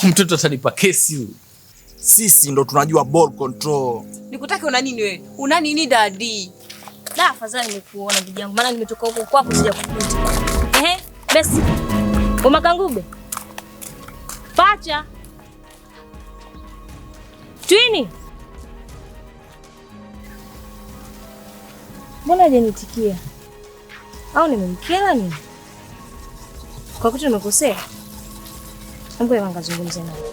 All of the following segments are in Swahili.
Mtoto atanipa kesi huyu. Sisi ndo tunajua ball control. Nikutake una nini wewe? Una nini daddy? La, afadhali nimekuona ndugu yangu. Maana nimetoka huko kwako sija kukuta. Basi. Umakangube. Pacha. Twini. Mbona hajanitikia? Au nimemkela nini? Kwa kitu nimekosea? Ngoja ngazungumze naye.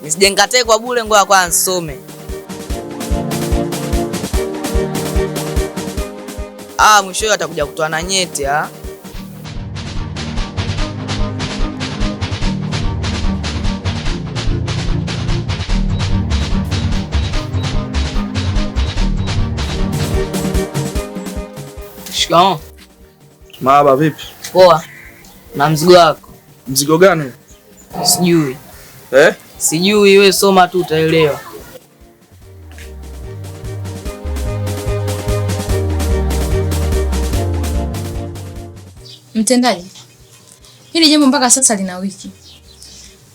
Nisijengate kwa bure, ngoja kwanza nisome. Mwisho atakuja kutoa na nyeti Shikamoo. Marahaba, vipi? Poa. Na mzigo wako? Mzigo gani? Sijui. Sijui, wewe soma tu utaelewa. Mtendaji, hili jambo mpaka sasa lina wiki.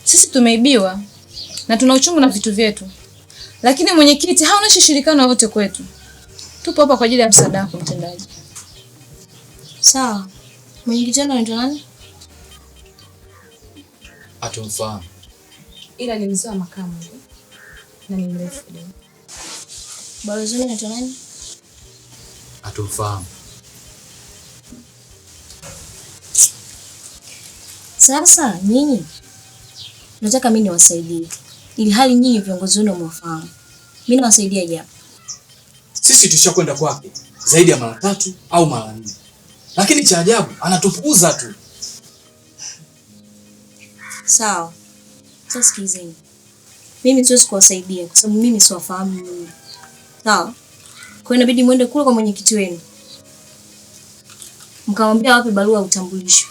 Sisi tumeibiwa na tuna uchungu na vitu vyetu, lakini mwenyekiti haoneshi shirikano wote kwetu. Tupo hapa kwa ajili ya msaada wako mtendaji. Sawa. Mwenyekiti wenu anaitwa nani? Hatumfahamu. Ila ni mzee wa makamu na ni mrefu kidogo. Balozi wenu anaitwa nani? Hatumfahamu. Sasa nyinyi nataka mimi niwasaidie, ili hali nyinyi viongozi wenu mwafahamu. Mimi nawasaidia je? Sisi tushakwenda kwake zaidi ya mara 3 au mara 4. Lakini cha ajabu anatupuuza tu. Sawa. Sasa sikizeni. Mimi siwezi kuwasaidia kwa sababu mimi siwafahamu nyinyi. Sawa? Kwa hiyo inabidi muende kule kwa mwenyekiti wenu. Mkamwambia wape barua ya utambulisho.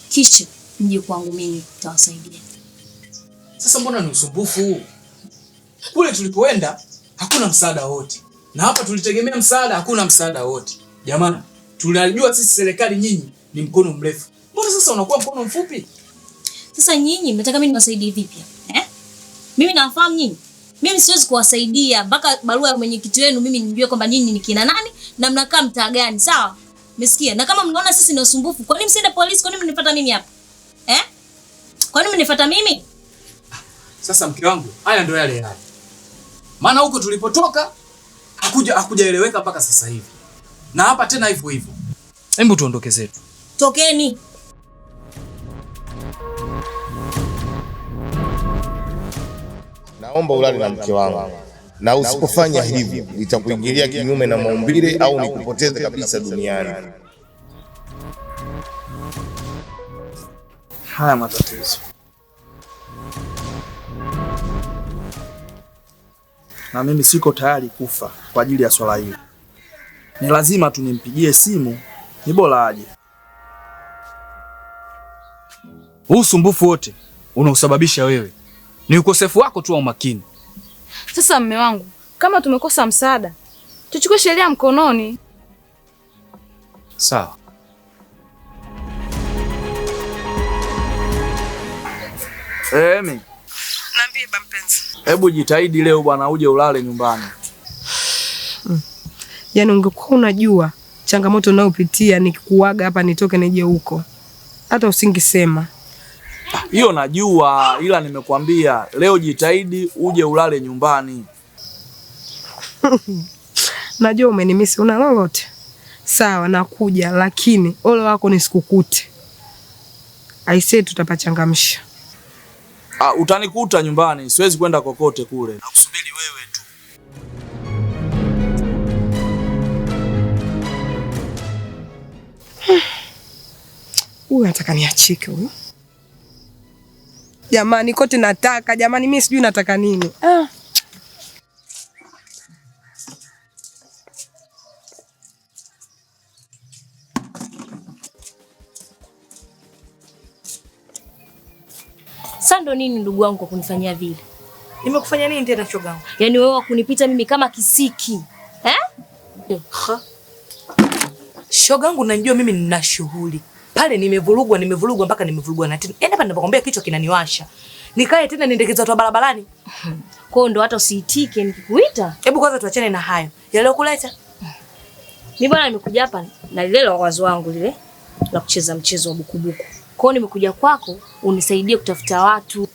Kisha mje kwangu, mimi nitawasaidia. Sasa mbona ni usumbufu huu? Kule tulipoenda hakuna msaada wote. Na hapa tulitegemea msaada, hakuna msaada wote. Jamani, tunajua sisi serikali, nyinyi ni mkono mrefu. Mbona sasa unakuwa mkono mfupi? Sasa nyinyi mnataka mimi niwasaidie vipi? Mimi nawafahamu nyinyi. Mimi siwezi kuwasaidia mpaka barua ya mwenyekiti wenu mimi nijue kwamba nyinyi ni kina nani na mnakaa mtaa gani, sawa? Umesikia? Na kama mnaona sisi ni wasumbufu, kwa nini msiende polisi? Kwa nini mnifuata mimi hapa? Kwa nini mnifuata mimi? Sasa mke wangu, haya ndio yale yale. Maana huko tulipotoka hakujaeleweka mpaka sasa hivi. Na hapa tena hivyo hivyo. Hebu tuondoke zetu. Tokeni. Naomba ulale na mke wangu. Na usipofanya hivi, nitakuingilia kinyume na maumbile au nikupoteze kabisa duniani. Haya matatizo. Na mimi siko tayari kufa kwa ajili ya swala hili. Ni lazima tunimpigie simu, ni bora aje. Huu usumbufu wote unausababisha wewe. Ni ukosefu wako tu wa umakini. Sasa mme wangu, kama tumekosa msaada, tuchukue sheria mkononi. Sawa. Emi. Niambie mpenzi. Hebu jitahidi leo bwana uje ulale nyumbani. Yaani ungekuwa unajua changamoto unayopitia nikikuaga hapa nitoke nije huko. Hata usingisema. Hiyo najua, ila nimekuambia leo jitahidi uje ulale nyumbani. Najua umenimisi, una lolote? Sawa, nakuja, lakini ole wako nisikukute. Aisee, tutapachangamsha. Utanikuta nyumbani, siwezi kwenda kokote kule. Nakusubiri wewe tu. Huyu anataka niachike huyu. Jamani, kote nataka, jamani mimi sijui nataka nini. Sasa ndo nini ndugu wangu kwa kunifanyia vile? Nimekufanya nini tena shogangu? Yaani wewe wakunipita mimi kama kisiki. Shogangu, unajua mimi nina shughuli. Pale nimevurugwa mpaka nimevurugwa na tena. Yaani hapa ninapokuambia kichwa kinaniwasha. Nikae tena niendekeza watu barabarani. Kwa hiyo ndo hata usiitike nikikuita. Hebu kwanza tuachane na hayo. Yale kuleta. Mimi bwana nimekuja hapa na lile wazo wangu lile la kucheza mchezo wa bukubuku. Kwa hiyo nimekuja kwako unisaidie kutafuta watu.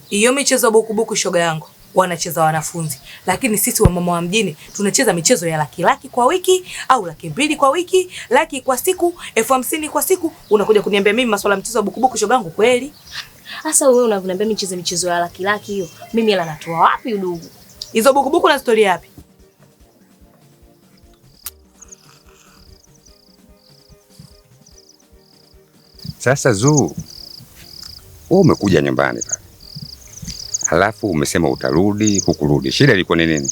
Hiyo michezo ya bukubuku shoga yangu wanacheza wanafunzi. Lakini sisi wa mama wa mjini tunacheza michezo ya laki kwa wiki au 200,000 kwa wiki, laki kwa siku, 50,000 kwa siku. Unakuja kuniambia mimi masuala mchezo wa bukubuku shoga yangu kweli? Sasa wewe unaniambia mimi michezo ya laki hiyo. Mimi hela natoa wapi udugu? Hizo bukubuku na story yapi? Sasa Zuu, wewe umekuja nyumbani pale. Halafu umesema utarudi, hukurudi. Shida ilikuwa ni nini?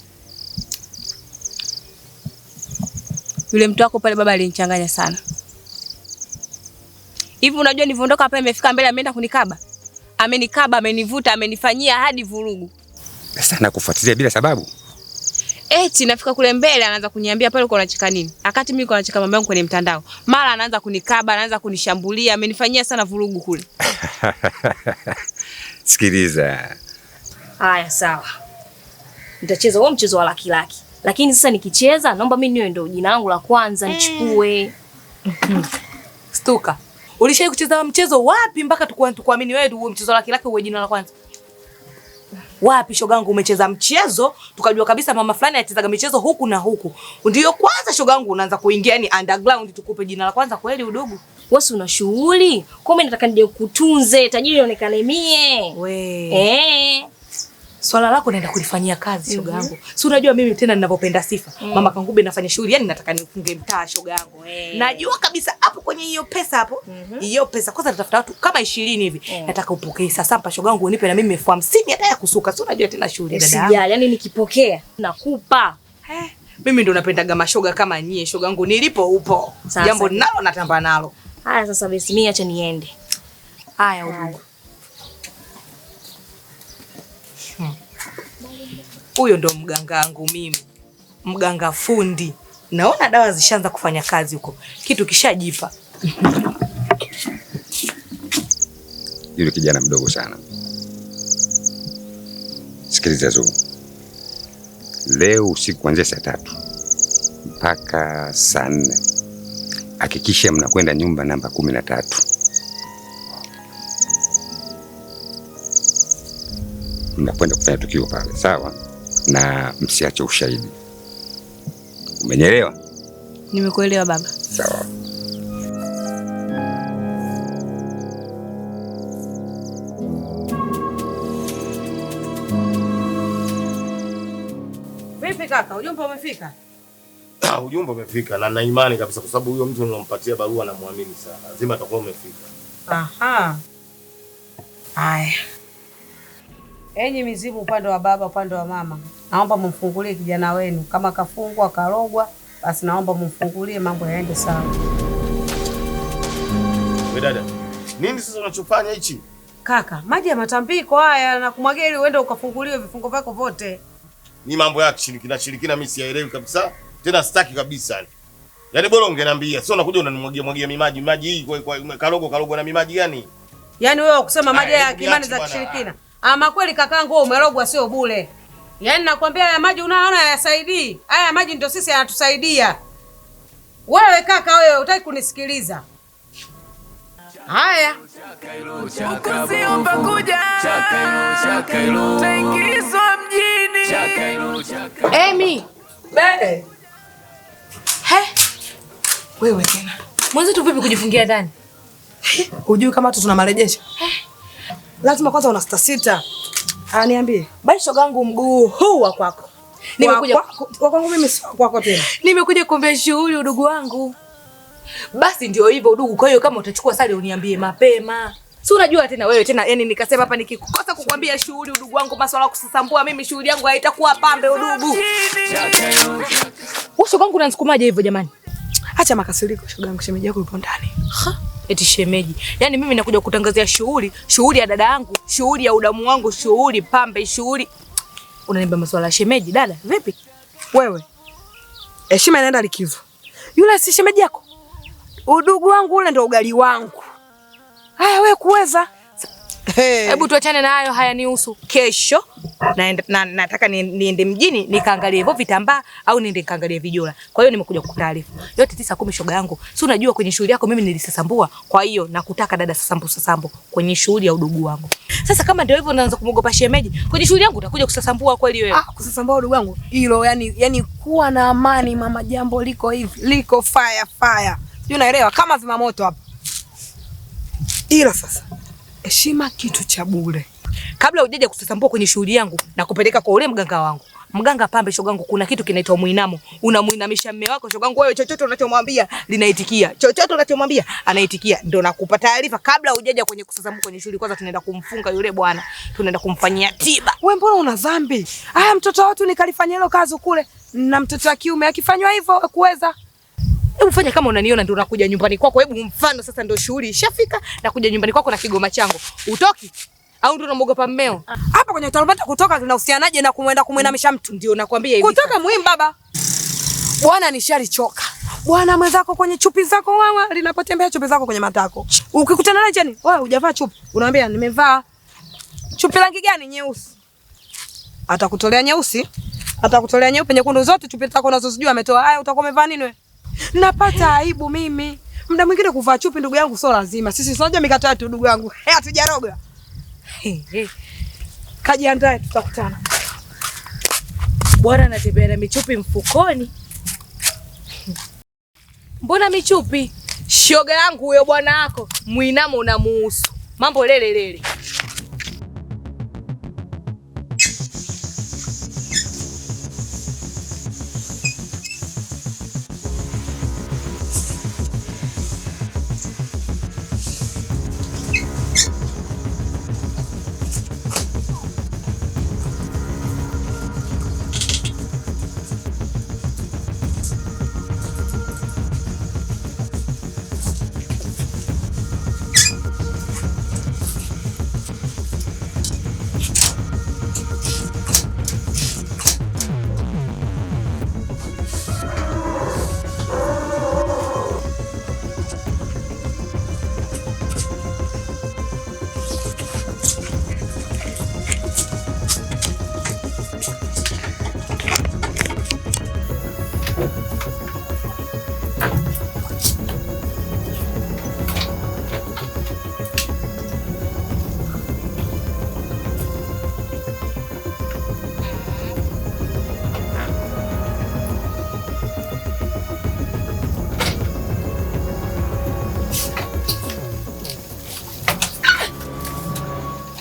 Yule mtu wako pale baba alinichanganya sana. Hivi unajua nilivyoondoka hapa imefika mbele ameenda kunikaba. Amenikaba, amenivuta, amenifanyia hadi vurugu. Sasa nakufuatilia bila sababu. Eti nafika kule mbele anaanza kuniambia pale uko unacheka nini? Wakati mimi niko nacheka mambo yangu kwenye mtandao. Mara anaanza kunikaba, anaanza kunishambulia, amenifanyia sana vurugu kule. Sikiliza. Haya sawa. Nitacheza huo mchezo wa laki. Lakini sasa nikicheza naomba mimi niwe ndo jina langu la kwanza nichukue. Stuka. Ulishai kucheza mchezo wapi mpaka tukuamini wewe huo mchezo wa laki uwe jina la kwanza? Wapi shogangu umecheza mchezo tukajua kabisa mama fulani anachezaga michezo huku na huku. Ndio kwanza shogangu unaanza kuingia ni underground tukupe jina la kwanza kweli udogo. Wewe una shughuli? Kwa mimi nataka nije kukutunze, tajiri ionekane mie. We. Swala lako naenda kulifanyia kazi shogangu. Si unajua mimi tena ninapopenda sifa. Mama Kangube nafanya shughuli yani nataka nifunge mtaa shogangu. Najua kabisa hapo kwenye hiyo pesa hapo. Hiyo pesa kwanza natafuta watu kama 20 hivi. Nataka upokee sasa hapa shogangu unipe na mimi 50 hata ya kusuka. Si unajua tena shughuli dada. Sijali, yani nikipokea nakupa. Mimi ndo napendaga mashoga kama nyie shogangu nilipo upo. Jambo nalo natamba nalo. Haya sasa basi mimi acha niende. Haya udugu. Huyo ndo mganga wangu mimi. Mganga fundi. Naona dawa zishaanza kufanya kazi huko. Kitu kishajipa. Yule kijana mdogo sana. Sikiliza Zuu. Leo usiku kuanzia saa 3 mpaka saa 4. Hakikisha mnakwenda nyumba namba 13. Mnakwenda kufanya tukio pale, sawa? Na msiache ushahidi. Umenielewa? Nimekuelewa baba. Sawa. Vipi kaka, ujumbe umefika? Ujumbe umefika na na imani kabisa kwa sababu huyo mtu nilompatia barua namuamini sana. Lazima atakuwa umefika. Aha. Haya. Enyi mizimu upande wa baba, upande wa mama. Naomba mumfungulie kijana wenu. Kama kafungwa, karogwa, basi naomba mumfungulie mambo yaende sawa. Wewe dada, nini sasa unachofanya hichi? Kaka, maji ya matambiko haya na kumwagia ili uende ukafunguliwe vifungo vyako vote. Ni mambo ya shirikina mimi siyaelewi kabisa. Tena sitaki kabisa. Yaani bora ungeniambia. Sio unakuja unanimwagia maji hii kwa karogo na mimaji gani? Yaani wewe ukusema maji ya kimani za kishirikina. Ama kweli kakangu wewe umerogwa sio bure. Yaani nakwambia haya maji unaona hayasaidii. Haya maji ndio sisi yanatusaidia. Wewe kaka wewe hutaki kunisikiliza. Haya. Usiomba kuja. Taingizwa mjini. Emi. Bebe. Wewe tena. Mwanzo tu vipi kujifungia ndani? Hujui kama tu tuna marejesho? Lazima kwanza una sita. Niambie. Bali shogangu mguu huu wa kwako. Nimekuja kwangu mimi sio kwako tena. Nimekuja kuombea shughuli udugu wangu. Basi ndio hivyo udugu. Kwa hiyo kama utachukua sare uniambie mapema. Si unajua tena wewe tena yani nikasema hapa nikikosa kukwambia shughuli udugu wangu masuala kusambua mimi shughuli yangu haitakuwa pambe udugu. Wewe shogangu unanisukumaje hivyo jamani? Acha makasiriko shogangu, shemeji yako yupo ndani. Eti shemeji. Yaani mimi nakuja kutangazia shughuli ya dada yangu, shughuli ya udamu wangu, shughuli pambe, shughuli. Unaniambia masuala ya shemeji. Dada, vipi? Wewe. Heshima inaenda likizo. Yule si shemeji yako? Udugu wangu ule ndo ugali wangu. Haya wewe kuweza. Hebu tuachane na hayo, hayanihusu. Kesho nataka niende mjini nikaangalie hivyo vitambaa au niende nikaangalie vijola. Kwa hiyo nimekuja kukutaarifu. Yote 9-10 shoga yangu. Si unajua kwenye shughuli yako mimi nilisasambua. Kwa hiyo nakutaka dada sasambu kwenye shughuli ya udugu wangu. Sasa kama ndio hivyo unaanza kumogopa shemeji, kwenye shughuli yangu utakuja kusasambua kweli wewe? Kusasambua udugu wangu. Hilo yani kuwa na amani mama, jambo liko hivi. Liko fire. Sijui unaelewa kama zima moto hapa. Hilo sasa. Heshima kitu cha bure. Kabla hujaja kusasambua kwenye shughuli yangu na kupeleka kwa ule mganga wangu. Mganga pambe shogangu, kuna kitu kinaitwa muinamo. Unamuinamisha mume wako shogangu, wewe chochote unachomwambia linaitikia. Chochote unachomwambia anaitikia. Ndio nakupa taarifa kabla hujaja kwenye kusasambua kwenye shughuli. Kwanza tunaenda kumfunga yule bwana. Tunaenda kumfanyia tiba. Wewe mbona una dhambi? Haya mtoto watu nikalifanyia hilo kazi kule. Na mtoto wa kiume akifanywa hivyo kuweza. Hebu fanya kama unaniona ndio unakuja nyumbani kwako. Hebu mfano sasa ndio shughuli ishafika na kuja nyumbani kwako na kigoma changu. Utoki? Au ndio unamogopa mmeo? Hapa kwenye utalopata kutoka linahusianaje na kumuinamisha mtu? Ndio nakwambia hivi. Kutoka muhimu baba. Bwana nishalichoka. Bwana mwenzako kwenye chupi zako wawa linapotembea chupi zako kwenye matako. Ukikutana naye jani, wewe hujavaa chupi. Unamwambia nimevaa. Chupi rangi gani? Nyeusi. Atakutolea nyeusi. Atakutolea nyeupe, nyekundu, zote chupi zako unazozijua ametoa. Haya utakuwa umevaa nini wewe? Napata aibu mimi. Muda mwingine kuvaa chupi ndugu yangu sio lazima. Sisi tunajua mikato yetu ndugu yangu. Hatujaroga. Kajiandae tutakutana. Bwana anatembea na michupi mfukoni. Mbona michupi? Shoga yangu huyo bwana wako, muinamo unamuhusu. Mambo lele.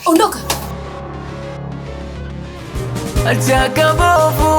Ondoka. Achaka bovu.